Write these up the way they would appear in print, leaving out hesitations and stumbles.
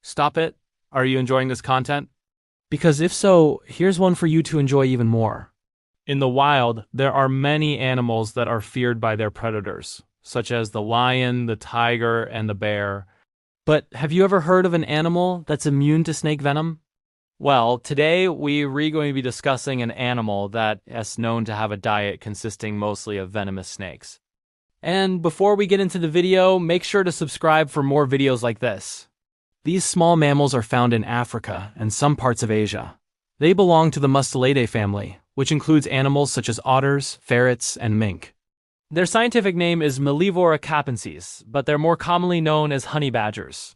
Stop it. Are you enjoying this content? Because if so, here's one for you to enjoy even more. In the wild, there are many animals that are feared by their predators, such as the lion, the tiger, and the bear. But have you ever heard of an animal that's immune to snake venom? Well, today we're going to be discussing an animal that is known to have a diet consisting mostly of venomous snakes. And before we get into the video, make sure to subscribe for more videos like this. These small mammals are found in Africa and some parts of Asia. They belong to the Mustelidae family, which includes animals such as otters, ferrets, and mink. Their scientific name is Mellivora capensis, but they're more commonly known as honey badgers.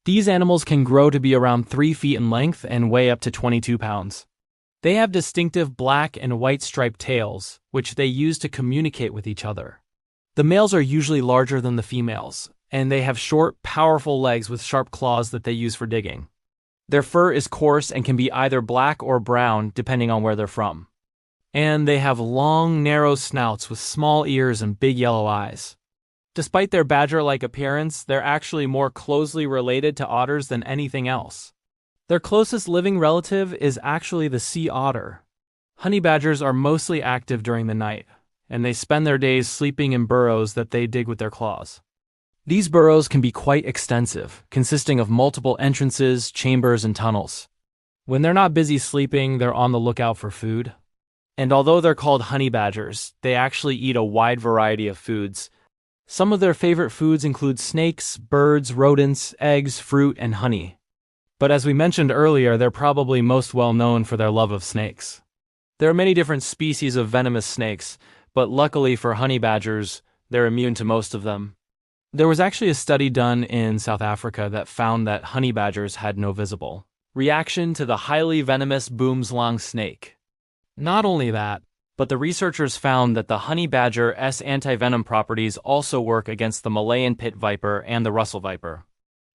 These animals can grow to be around 3 feet in length and weigh up to 22 pounds. They have distinctive black and white striped tails, which they use to communicate with each other. The males are usually larger than the females, and they have short, powerful legs with sharp claws that they use for digging. Their fur is coarse and can be either black or brown depending on where they're from. And they have long, narrow snouts with small ears and big yellow eyes. Despite their badger-like appearance, they're actually more closely related to otters than anything else. Their closest living relative is actually the sea otter. Honey badgers are mostly active during the night, and they spend their days sleeping in burrows that they dig with their claws. These burrows can be quite extensive, consisting of multiple entrances, chambers, and tunnels. When they're not busy sleeping, they're on the lookout for food. And although they're called honey badgers, they actually eat a wide variety of foods. Some of their favorite foods include snakes, birds, rodents, eggs, fruit, and honey. But as we mentioned earlier, they're probably most well known for their love of snakes. There are many different species of venomous snakes, but luckily for honey badgers, they're immune to most of them. There was actually a study done in South Africa that found that honey badgers had no visible reaction to the highly venomous boomslang snake. Not only that, but the researchers found that the honey badger's anti-venom properties also work against the Malayan pit viper and the Russell viper.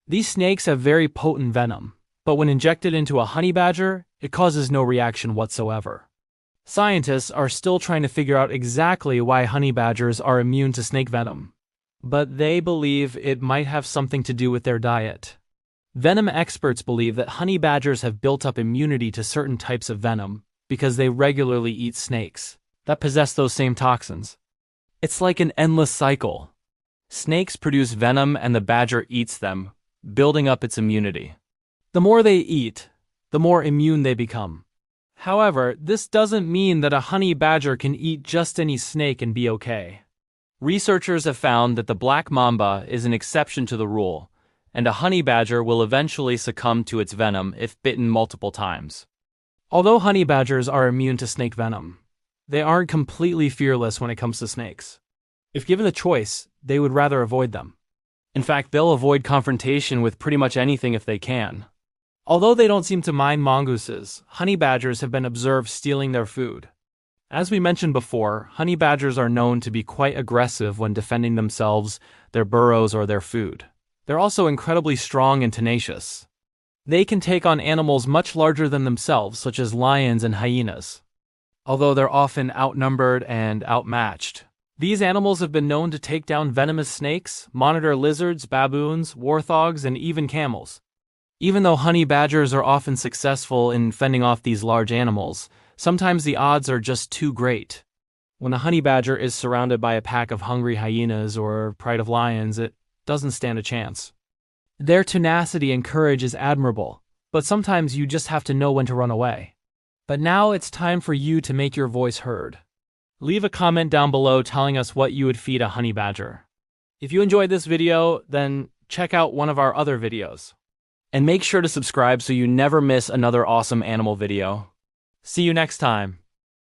These snakes have very potent venom, but when injected into a honey badger, it causes no reaction whatsoever. Scientists are still trying to figure out exactly why honey badgers are immune to snake venom, but they believe it might have something to do with their diet. Venom experts believe that honey badgers have built up immunity to certain types of venom because they regularly eat snakes that possess those same toxins. It's like an endless cycle. Snakes produce venom and the badger eats them, building up its immunity. The more they eat, the more immune they become. However, this doesn't mean that a honey badger can eat just any snake and be okay. Researchers have found that the black mamba is an exception to the rule, and a honey badger will eventually succumb to its venom if bitten multiple times. Although honey badgers are immune to snake venom, they aren't completely fearless when it comes to snakes. If given the choice, they would rather avoid them. In fact, they'll avoid confrontation with pretty much anything if they can. Although they don't seem to mind mongooses, honey badgers have been observed stealing their food. As we mentioned before, honey badgers are known to be quite aggressive when defending themselves, their burrows, or their food. They're also incredibly strong and tenacious. They can take on animals much larger than themselves, such as lions and hyenas. Although they're often outnumbered and outmatched, these animals have been known to take down venomous snakes, monitor lizards, baboons, warthogs, and even camels. Even though honey badgers are often successful in fending off these large animals, sometimes the odds are just too great. When a honey badger is surrounded by a pack of hungry hyenas or pride of lions, it doesn't stand a chance. Their tenacity and courage is admirable, but sometimes you just have to know when to run away. But now it's time for you to make your voice heard. Leave a comment down below telling us what you would feed a honey badger. If you enjoyed this video, then check out one of our other videos. And make sure to subscribe so you never miss another awesome animal video. See you next time.